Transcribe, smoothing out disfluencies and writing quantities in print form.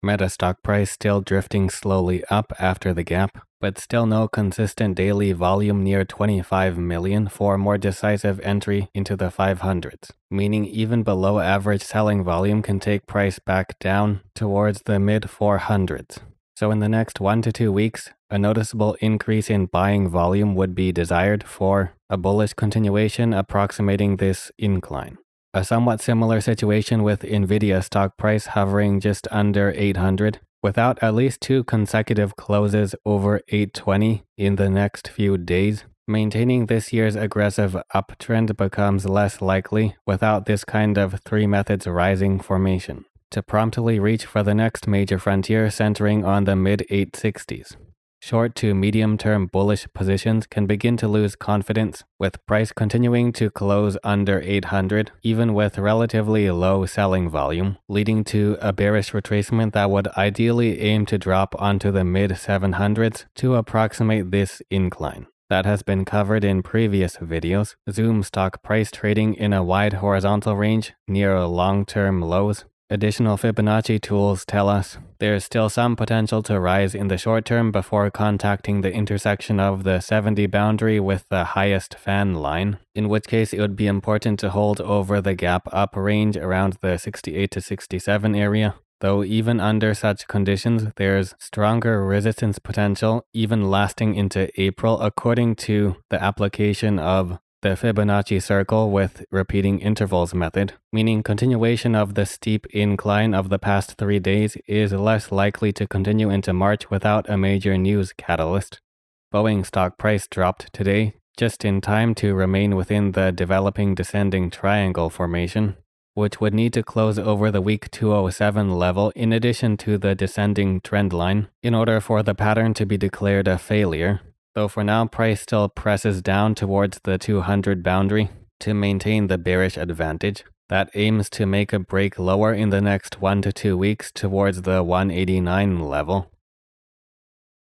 Meta stock price still drifting slowly up after the gap, but still no consistent daily volume near 25 million for more decisive entry into the 500s, meaning even below average selling volume can take price back down towards the mid 400s. So in the next 1 to 2 weeks, a noticeable increase in buying volume would be desired for a bullish continuation approximating this incline. A somewhat similar situation with NViDIA stock price hovering just under 800, without at least 2 consecutive closes over 820 in the next few days. Maintaining this year's aggressive uptrend becomes less likely without this kind of 3 methods rising formation, to promptly reach for the next major frontier centering on the mid-860s. Short to medium-term bullish positions can begin to lose confidence, with price continuing to close under 800, even with relatively low selling volume, leading to a bearish retracement that would ideally aim to drop onto the mid-700s to approximate this incline. That has been covered in previous videos. ZooM stock price trading in a wide horizontal range near long-term lows. Additional Fibonacci tools tell us there's still some potential to rise in the short term before contacting the intersection of the 70 boundary with the highest fan line, in which case it would be important to hold over the gap up range around the 68 to 67 area. Though even under such conditions, there's stronger resistance potential even lasting into April according to the application of the Fibonacci circle with repeating intervals method, meaning continuation of the steep incline of the past 3 days is less likely to continue into March without a major news catalyst. Boeing stock price dropped today, just in time to remain within the developing descending triangle formation, which would need to close over the week 207 level in addition to the descending trend line in order for the pattern to be declared a failure. Though for now, price still presses down towards the 200 boundary to maintain the bearish advantage. That aims to make a break lower in the next 1 to 2 weeks towards the 189 level.